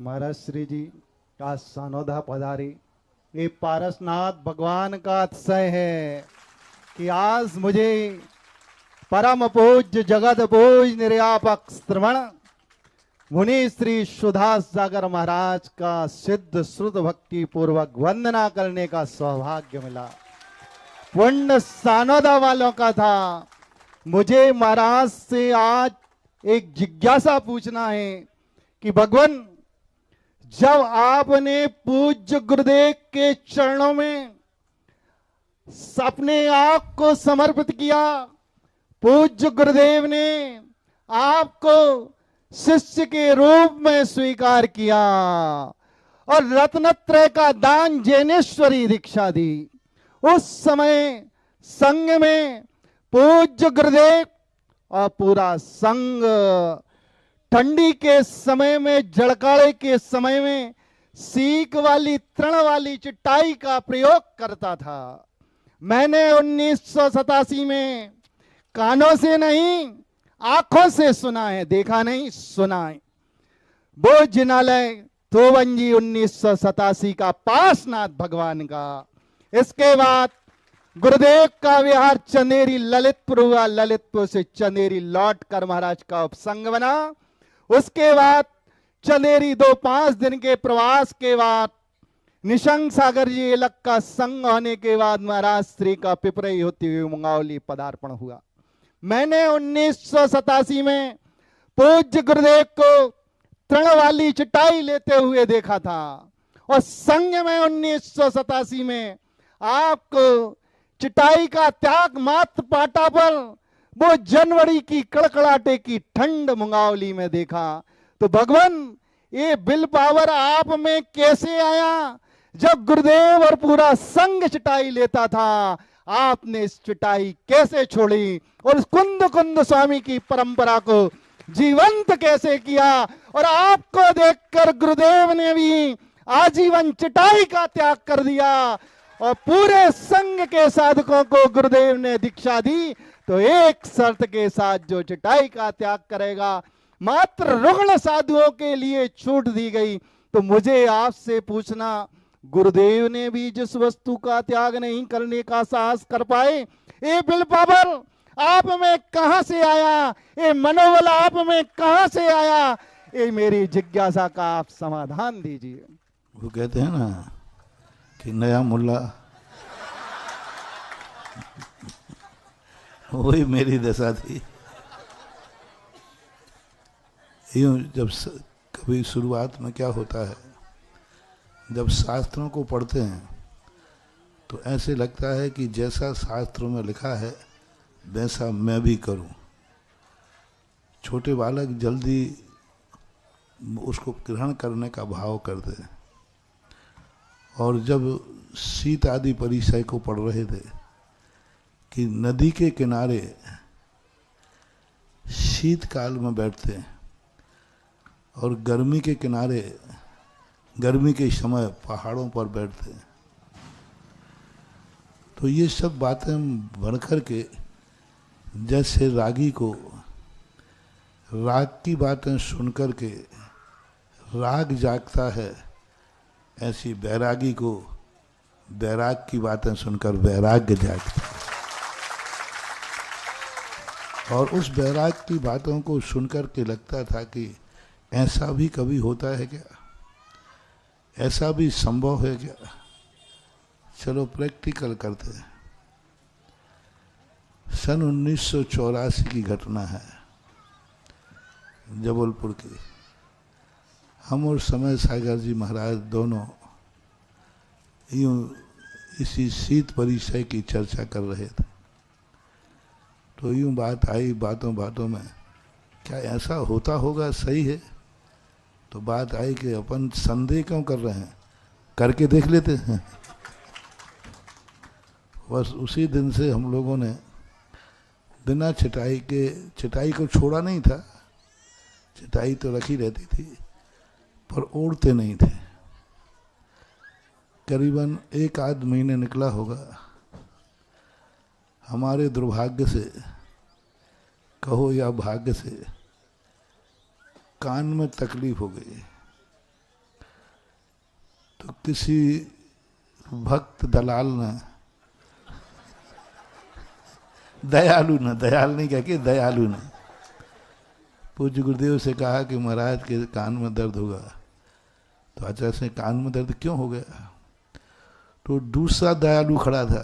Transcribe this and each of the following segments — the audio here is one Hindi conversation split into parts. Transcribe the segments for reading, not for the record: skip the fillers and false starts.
महाराज श्री जी का सानोदा पधारी। ये पारसनाथ भगवान का अतिशय है कि आज मुझे परम पूज्य जगत पूज निर्यापक श्रवण मुनि श्री सुधास सागर महाराज का सिद्ध श्रुत भक्ति पूर्वक वंदना करने का सौभाग्य मिला। पुण्य सानोदा वालों का था। मुझे महाराज से आज एक जिज्ञासा पूछना है कि भगवान, जब आपने पूज्य गुरुदेव के चरणों में अपने आप को समर्पित किया, पूज्य गुरुदेव ने आपको शिष्य के रूप में स्वीकार किया और रत्नत्रय का दान जैनेश्वरी दीक्षा दी। उस समय संघ में पूज्य गुरुदेव और पूरा संघ ठंडी के समय में, जड़काड़े के समय में सीक वाली तृण वाली चटाई का प्रयोग करता था। मैंने 1987 में कानों से नहीं आंखों से सुना है, देखा नहीं सुना है। वो जिनालय तोवंजी 1987 का पासनाथ भगवान का। इसके बाद गुरुदेव का विहार चंदेरी ललितपुर हुआ। ललितपुर से चंदेरी लौट कर महाराज का उपसंग बना। उसके बाद चंदेरी 2-5 दिन के प्रवास के बाद निशंक सागर जी इलक का संग होने के बाद महाराज श्री का पिपरई होती हुई मुंगावली पदार्पण हुआ। मैंने 1987 में पूज्य गुरुदेव को तृण वाली चटाई लेते हुए देखा था और संघ में 1987 में आपको चटाई का त्याग मात्र पाटा पर वो जनवरी की कड़कड़ाटे की ठंड मुंगावली में देखा। तो भगवान, ये विल पावर आप में कैसे आया? जब गुरुदेव और पूरा संघ चटाई लेता था, आपने इस चटाई कैसे छोड़ी और कुंद कुंद स्वामी की परंपरा को जीवंत कैसे किया? और आपको देखकर गुरुदेव ने भी आजीवन चटाई का त्याग कर दिया और पूरे संघ के साधकों को गुरुदेव ने दीक्षा दी। तो एक शर्त के साथ, जो चटाई का त्याग करेगा, मात्र रुग्ण साधुओं के लिए छूट दी गई। तो मुझे आपसे पूछना, गुरुदेव ने भी जिस वस्तु का त्याग नहीं करने का साहस कर पाए, ये विल पावर आप में कहां से आया? ये मनोबल आप में कहां से आया? ये मेरी जिज्ञासा का आप समाधान दीजिए। वो कहते हैं ना कि नया मुल्ला, वही मेरी दशा थी। यूं जब कभी शुरुआत में क्या होता है, जब शास्त्रों को पढ़ते हैं तो ऐसे लगता है कि जैसा शास्त्रों में लिखा है वैसा मैं भी करूं। छोटे बालक जल्दी उसको ग्रहण करने का भाव करते हैं। और जब शीत आदि परिचय को पढ़ रहे थे कि नदी के किनारे शीतकाल में बैठते हैं और गर्मी के किनारे गर्मी के समय पहाड़ों पर बैठते हैं, तो ये सब बातें बढ़कर के जैसे रागी को राग की बातें सुनकर के राग जागता है, ऐसी बैरागी को बैराग की बातें सुनकर वैराग्य जागता है। और उस बैराग की बातों को सुनकर के लगता था कि ऐसा भी कभी होता है क्या, ऐसा भी संभव है क्या? चलो प्रैक्टिकल करते हैं। सन 1984 की घटना है, जबलपुर की। हम और समय सागर जी महाराज दोनों यूं इसी शीत परिचय की चर्चा कर रहे थे। तो यूं बात आई बातों बातों में, क्या ऐसा होता होगा? सही है। तो बात आई कि अपन संदेह क्यों कर रहे हैं, करके देख लेते हैं। बस उसी दिन से हम लोगों ने बिना चटाई के, चटाई को छोड़ा नहीं था, चटाई तो रखी रहती थी पर ओढ़ते नहीं थे। करीबन 1-8 महीने निकला होगा। हमारे दुर्भाग्य से कहो या भाग्य से कान में तकलीफ हो गई किसी भक्त दलाल ने, दयालु ने, दयाल नहीं कह के दयालु ने पूज्य गुरुदेव से कहा कि महाराज के कान में दर्द होगा। तो आचार्य से कान में दर्द क्यों हो गया? तो दूसरा दयालु खड़ा था,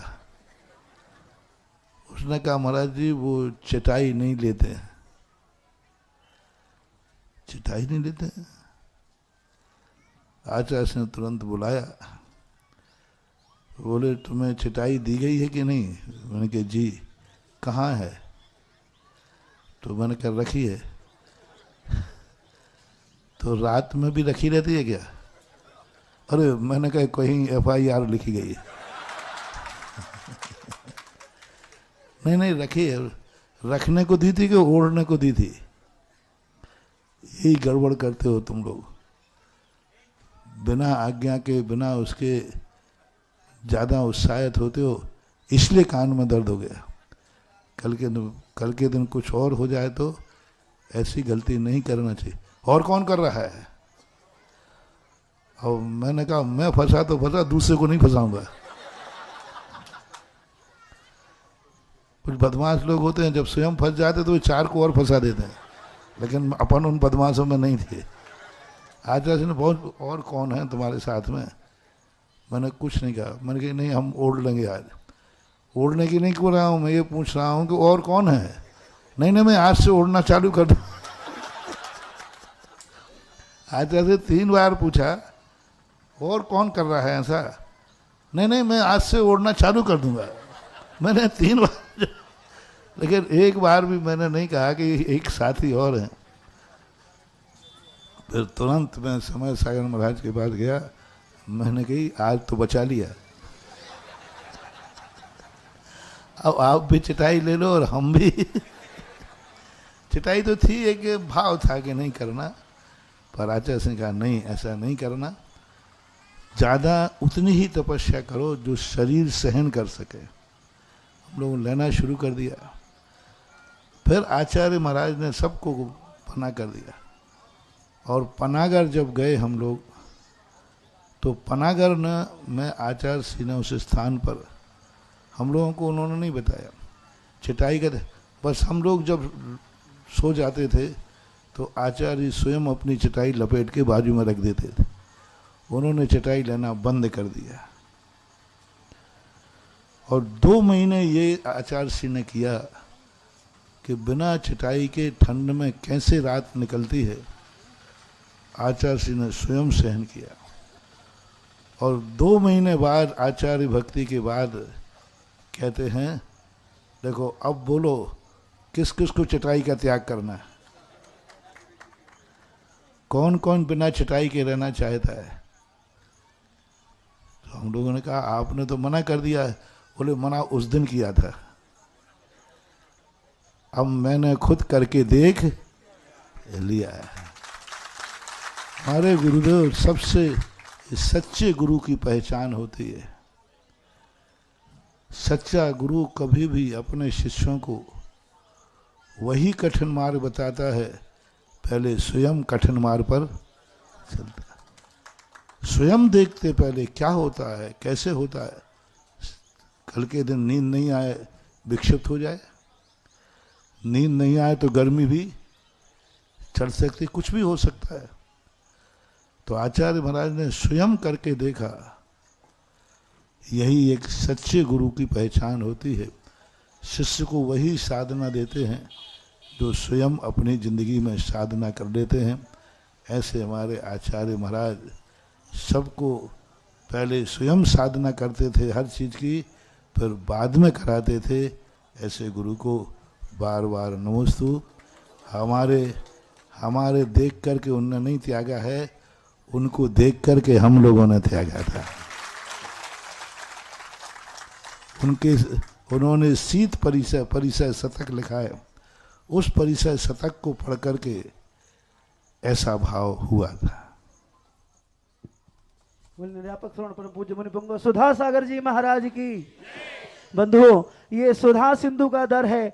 उसने कहा महाराज जी वो चटाई नहीं लेते, चटाई नहीं लेते। आचार्य ने तुरंत बुलाया, बोले तुम्हें चटाई दी गई है कि नहीं? मैंने कहा जी। कहाँ है? तो मैंने कहा रखी है। तो रात में भी रखी रहती है क्या? अरे मैंने कहा कहीं FIR लिखी गई है। नहीं नहीं रखी है। रखने को दी थी कि ओढ़ने को दी थी? यही गड़बड़ करते हो तुम लोग, बिना आज्ञा के, बिना उसके ज़्यादा उत्साहित होते हो, इसलिए कान में दर्द हो गया। कल के दिन कुछ और हो जाए तो ऐसी गलती नहीं करना चाहिए। और कौन कर रहा है? और मैंने कहा मैं फंसा तो फंसा, दूसरे को नहीं फंसाऊंगा। कुछ बदमाश लोग होते हैं, जब स्वयं फंस जाते तो वे 4 को और फंसा देते हैं, लेकिन अपन उन बदमाशों में नहीं थे। आचार्य ने बहुत, और कौन है तुम्हारे साथ में? मैंने कुछ नहीं कहा। मैंने कहा नहीं हम ओढ़ लेंगे आज। ओढ़ने की नहीं बोल रहा हूँ, मैं ये पूछ रहा हूँ कि और कौन है? नहीं नहीं मैं आज से ओढ़ना चालू कर दूँ। आचार्य से 3 बार पूछा और कौन कर रहा है ऐसा? नहीं नहीं मैं आज से ओढ़ना चालू कर दूंगा। मैंने 3 बार, लेकिन एक बार भी मैंने नहीं कहा कि एक साथी और है। फिर तुरंत मैं समय सागर महाराज के पास गया, मैंने कही आज तो बचा लिया, अब आप भी चटाई ले लो और हम भी। चटाई तो थी, एक भाव था कि नहीं करना, पर आचार्य ने कहा नहीं ऐसा नहीं करना, ज़्यादा उतनी ही तपस्या करो जो शरीर सहन कर सके। हम लोग लेना शुरू कर दिया। फिर आचार्य महाराज ने सबको पना कर दिया। और पनागर जब गए हम लोग, तो पनागर में आचार्य श्री ने उस स्थान पर हम लोगों को उन्होंने नहीं बताया चटाई का। बस हम लोग जब सो जाते थे तो आचार्य स्वयं अपनी चटाई लपेट के बाजू में रख देते थे। उन्होंने चटाई लेना बंद कर दिया। और 2 महीने ये आचार्य श्री ने किया कि बिना चटाई के ठंड में कैसे रात निकलती है, आचार्य श्री ने स्वयं सहन किया। और 2 महीने बाद आचार्य भक्ति के बाद कहते हैं देखो अब बोलो किस किस को चटाई का त्याग करना है? कौन कौन बिना चटाई के रहना चाहता है? तो हम लोगों ने कहा आपने तो मना कर दिया है। बोले मना उस दिन किया था, अब मैंने खुद करके देख लिया है। हमारे गुरुदेव सबसे सच्चे गुरु की पहचान होती है। सच्चा गुरु कभी भी अपने शिष्यों को वही कठिन मार्ग बताता है, पहले स्वयं कठिन मार्ग पर चलता है। स्वयं देखते पहले क्या होता है, कैसे होता है। कल के दिन नींद नहीं आए विक्षिप्त हो जाए, नींद नहीं आए तो गर्मी भी चढ़ सकती, कुछ भी हो सकता है। तो आचार्य महाराज ने स्वयं करके देखा, यही एक सच्चे गुरु की पहचान होती है। शिष्य को वही साधना देते हैं जो स्वयं अपनी जिंदगी में साधना कर लेते हैं। ऐसे हमारे आचार्य महाराज सबको पहले स्वयं साधना करते थे हर चीज़ की, फिर बाद में कराते थे। ऐसे गुरु को बार बार नमोस्तु। हमारे देख करके उन्होंने नहीं त्यागा है, उनको देख करके हम लोगों ने त्यागा था। उन्होंने शीत परिचय शतक लिखा है, उस परिचय शतक को पढ़ करके ऐसा भाव हुआ था। निरापक श्रवण परम पूज्य मुनि पुंगव सुधा सागर जी महाराज की। बंधुओं, ये सुधा सिंधु का दर है,